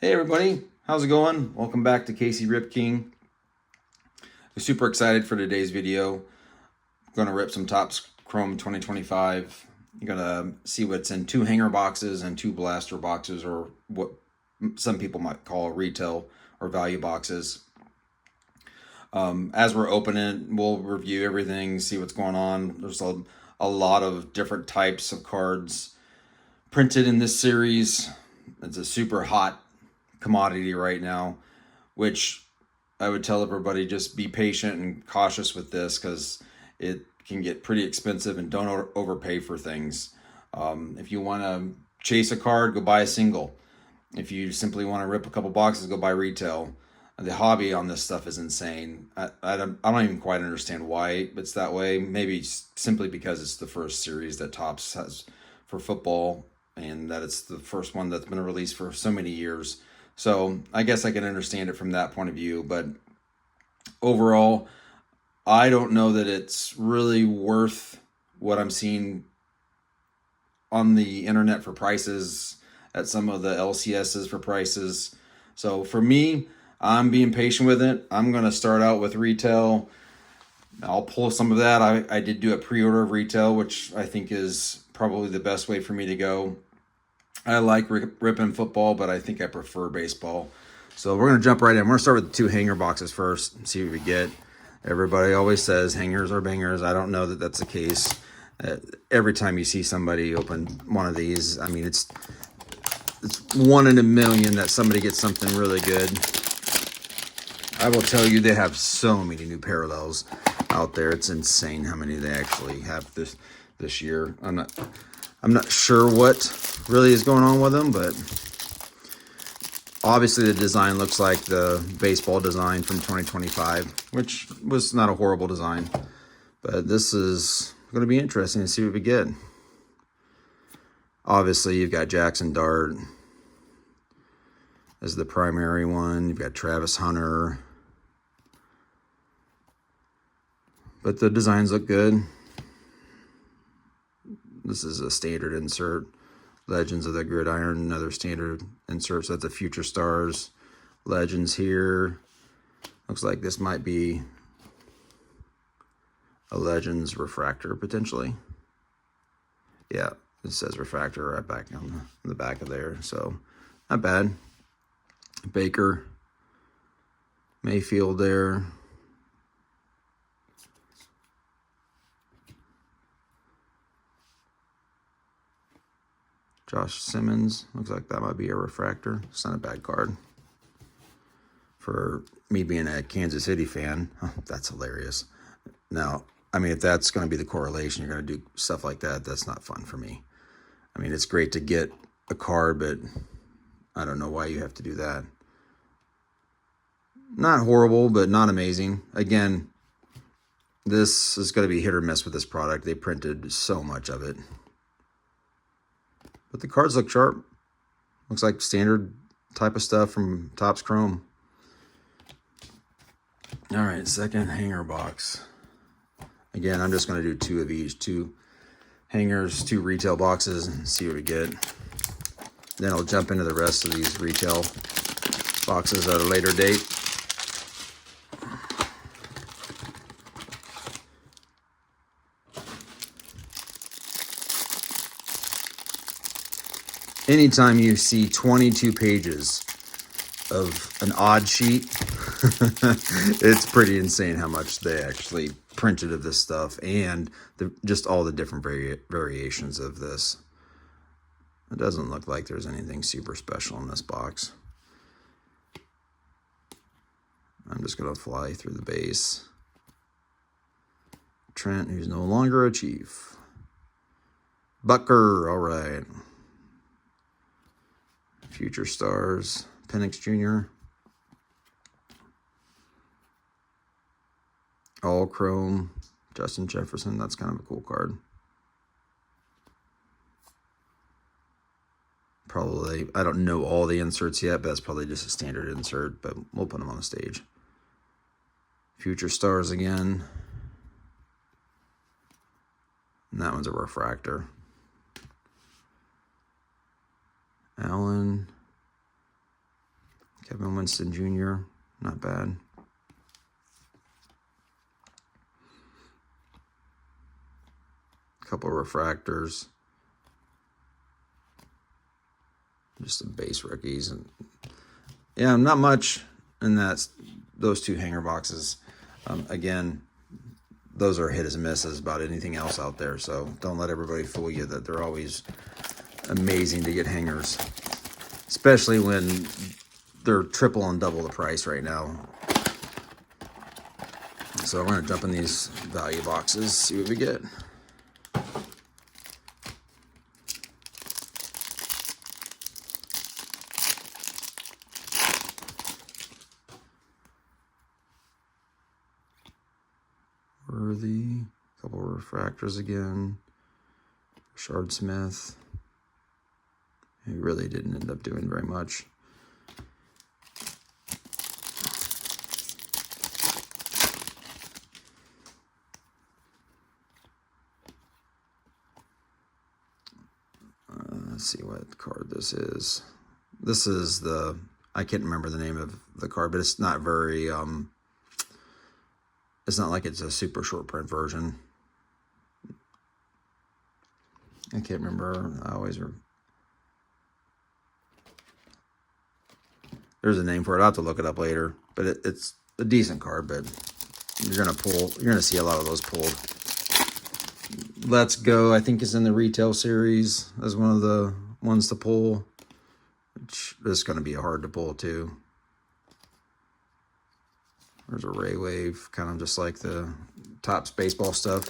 Hey everybody, how's it going? Welcome back to Casey Rip King. I'm super excited for today's video. I'm going to rip some Topps Chrome 2025. You're going to see what's in 2 hanger boxes and 2 blaster boxes, or what some people might call retail or value boxes. As we're opening, we'll review everything, see what's going on. There's a lot of different types of cards printed in this series. It's a super hot commodity right now, which I would tell everybody, just be patient and cautious with this because it can get pretty expensive, and don't overpay for things. If you want to chase a card, go buy a single. If you simply want to rip a couple boxes, go buy retail. The hobby on this stuff is insane. I don't even quite understand why it's that way. Maybe simply because it's the first series that Topps has for football, and that it's the first one that's been released for so many years. So I guess I can understand it from that point of view. But overall, I don't know that it's really worth what I'm seeing on the internet for prices, at some of the LCSs for prices. So for me, I'm being patient with it. I'm going to start out with retail. I'll pull some of that. I did do a pre-order of retail, which I think is probably the best way for me to go. I like ripping football, but I think I prefer baseball. So we're going to jump right in. We're going to start with the 2 hanger boxes first and see what we get. Everybody always says hangers are bangers. I don't know that that's the case. Every time you see somebody open one of these, I mean, it's 1 in a million that somebody gets something really good. I will tell you, they have so many new parallels out there. It's insane how many they actually have this year. I'm not sure what really is going on with them, but obviously the design looks like the baseball design from 2025, which was not a horrible design. But this is going to be interesting to see what we get. Obviously, you've got Jackson Dart as the primary one. You've got Travis Hunter. But the designs look good. This is a standard insert. Legends of the Gridiron, another standard insert. So that's a Future Stars Legends here. Looks like this might be a Legends refractor potentially. Yeah, it says refractor right back on the back of there. So not bad. Baker Mayfield there. Josh Simmons, looks like that might be a refractor. It's not a bad card. For me being a Kansas City fan, that's hilarious. Now, I mean, if that's going to be the correlation, you're going to do stuff like that, that's not fun for me. I mean, it's great to get a card, but I don't know why you have to do that. Not horrible, but not amazing. Again, this is going to be hit or miss with this product. They printed so much of it. But the cards look sharp. Looks like standard type of stuff from Topps Chrome. All right, second hanger box. Again, I'm just going to do 2 of each. 2 hangers, 2 retail boxes, and see what we get. Then I'll jump into the rest of these retail boxes at a later date. Anytime you see 22 pages of an odd sheet, it's pretty insane how much they actually printed of this stuff, and just all the different variations of this. It doesn't look like there's anything super special in this box. I'm just going to fly through the base. Trent, who's no longer a Chief. Bucker, all right. Future Stars, Penix Jr. All Chrome, Justin Jefferson. That's kind of a cool card. Probably, I don't know all the inserts yet, but that's probably just a standard insert, but we'll put them on the stage. Future Stars again. And that one's a refractor. Allen. Kevin Winston Jr., not bad. Couple refractors. Just some base rookies. And yeah, not much in those two hanger boxes. Again, those are hit as misses about anything else out there. So don't let everybody fool you that they're always amazing to get hangers, especially when they're triple and double the price right now. So I'm going to jump in these value boxes, see what we get. Worthy, a couple of refractors again. Rashard Smith. He really didn't end up doing very much. Let's see what card this is. This is I can't remember the name of the card, but it's not very, it's not like it's a super short print version. I can't remember. There's a name for it. I'll have to look it up later. But it's a decent card, but you're gonna see a lot of those pulled. Let's Go, I think, is in the retail series as one of the ones to pull, which is going to be hard to pull too. There's a Ray Wave, kind of just like the Topps baseball stuff.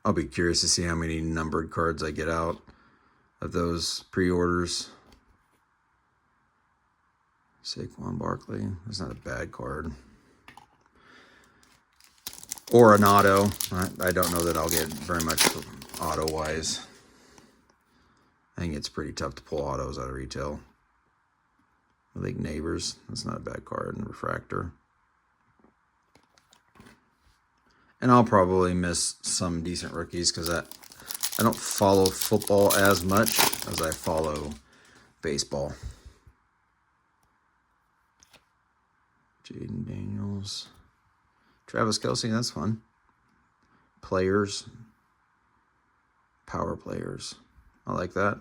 I'll be curious to see how many numbered cards I get out of those pre-orders. Saquon Barkley, that's not a bad card. Or an auto. I don't know that I'll get very much auto-wise. I think it's pretty tough to pull autos out of retail. I think Neighbors, that's not a bad card. And Refractor. And I'll probably miss some decent rookies because I don't follow football as much as I follow baseball. Jaden Daniels. Travis Kelce, that's fun. Players. Power players. I like that.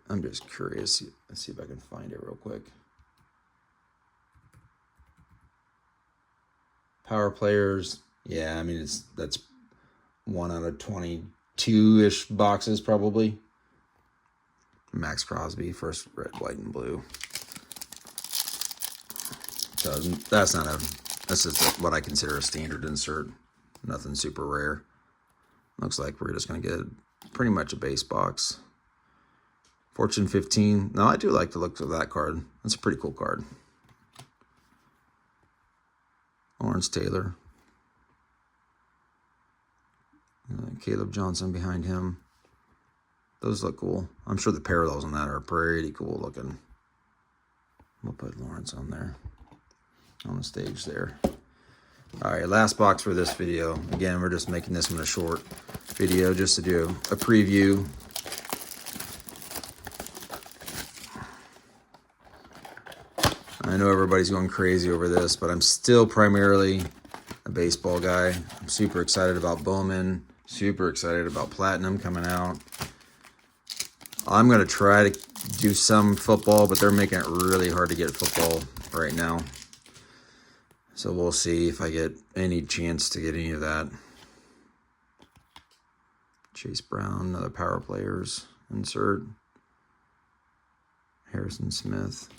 I'm just curious. Let's see if I can find it real quick. Power players. Yeah, I mean, that's 1 out of 22-ish boxes probably. Max Crosby, first red, white, and blue. So that's just what I consider a standard insert. Nothing super rare. Looks like we're just going to get pretty much a base box. Fortune 15. No, I do like the look of that card. That's a pretty cool card. Lawrence Taylor. Caleb Johnson behind him. Those look cool. I'm sure the parallels on that are pretty cool looking. We'll put Lawrence on there. On the stage there. All right, last box for this video. Again, we're just making this one a short video just to do a preview. I know everybody's going crazy over this, but I'm still primarily a baseball guy. I'm super excited about Bowman, super excited about Platinum coming out. I'm going to try to do some football, but they're making it really hard to get football right now. So we'll see if I get any chance to get any of that. Chase Brown, another power players insert. Harrison Smith.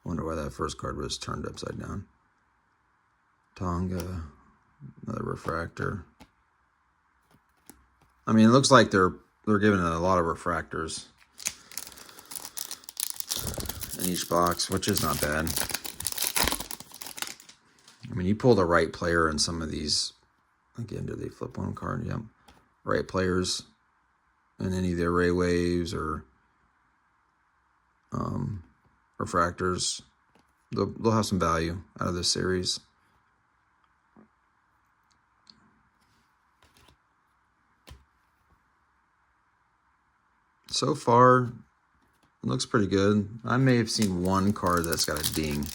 Wonder why that first card was turned upside down. Tonga, another refractor. I mean, it looks like they're giving it a lot of refractors in each box, which is not bad. I mean, you pull the right player in some of these Again, do they flip one card? Yep. Right players and any of their ray waves or refractors. They'll have some value out of this series. So far, it looks pretty good. I may have seen one card that's got a ding,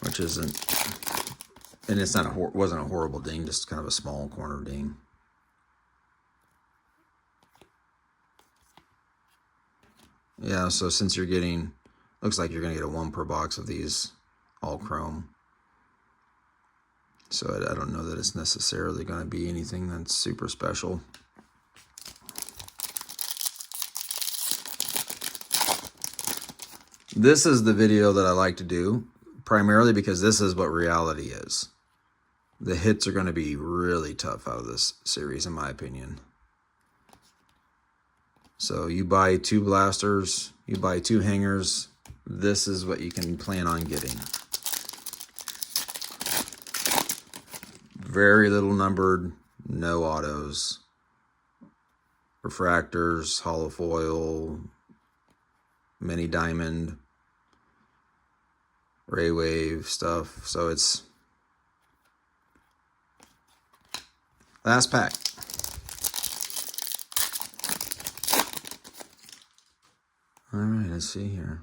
which isn't, and it's not wasn't a horrible ding, just kind of a small corner ding. Yeah, so since you're getting, looks like you're going to get a 1 per box of these all chrome. So I don't know that it's necessarily going to be anything that's super special. This is the video that I like to do, primarily because this is what reality is. The hits are going to be really tough out of this series, in my opinion. So you buy 2 blasters, you buy 2 hangers, this is what you can plan on getting. Very little numbered, no autos, refractors, hollow foil, mini diamond, ray wave stuff. So it's last pack. All right, let's see here.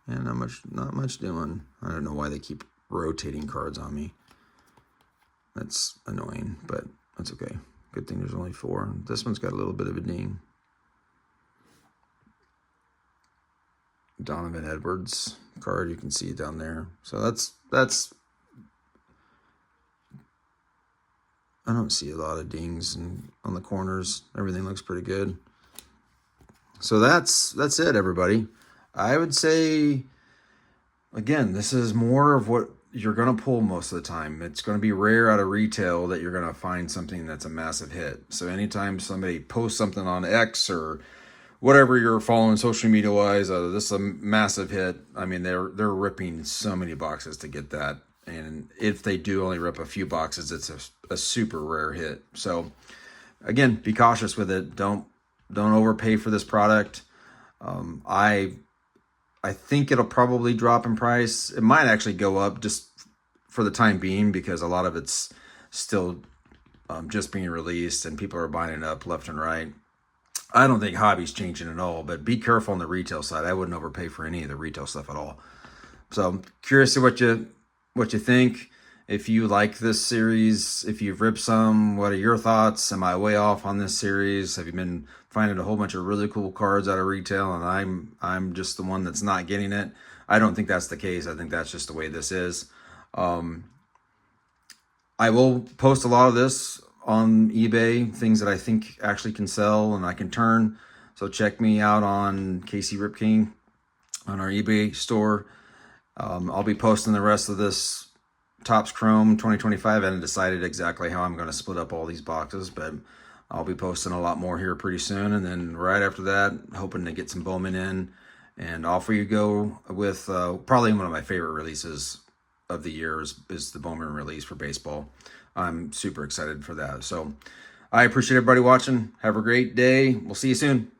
Yeah, not much doing. I don't know why they keep rotating cards on me. That's annoying, but that's okay. Good thing there's only 4. This one's got a little bit of a ding. Donovan Edwards card, you can see it down there. So that's I don't see a lot of dings on the corners. Everything looks pretty good. So that's it, everybody. I would say, again, this is more of what you're going to pull most of the time. It's going to be rare out of retail that you're going to find something that's a massive hit. So anytime somebody posts something on X or whatever you're following social media wise, this is a massive hit. I mean, they're ripping so many boxes to get that. And if they do only rip a few boxes, it's a super rare hit. So again, be cautious with it. Don't overpay for this product. I think it'll probably drop in price. It might actually go up just for the time being because a lot of it's still just being released and people are buying it up left and right. I don't think hobby's changing at all, but be careful on the retail side. I wouldn't overpay for any of the retail stuff at all. So I'm curious to what you think. If you like this series, if you've ripped some, what are your thoughts? Am I way off on this series? Have you been finding a whole bunch of really cool cards out of retail and I'm just the one that's not getting it? I don't think that's the case. I think that's just the way this is. I will post a lot of this on eBay, things that I think actually can sell and I can turn. So check me out on KC Rip King on our eBay store. I'll be posting the rest of this Topps Chrome 2025. I haven't decided exactly how I'm going to split up all these boxes, but I'll be posting a lot more here pretty soon. And then right after that, hoping to get some Bowman in. And off we go with probably one of my favorite releases of the year is the Bowman release for baseball. I'm super excited for that. So I appreciate everybody watching. Have a great day. We'll see you soon.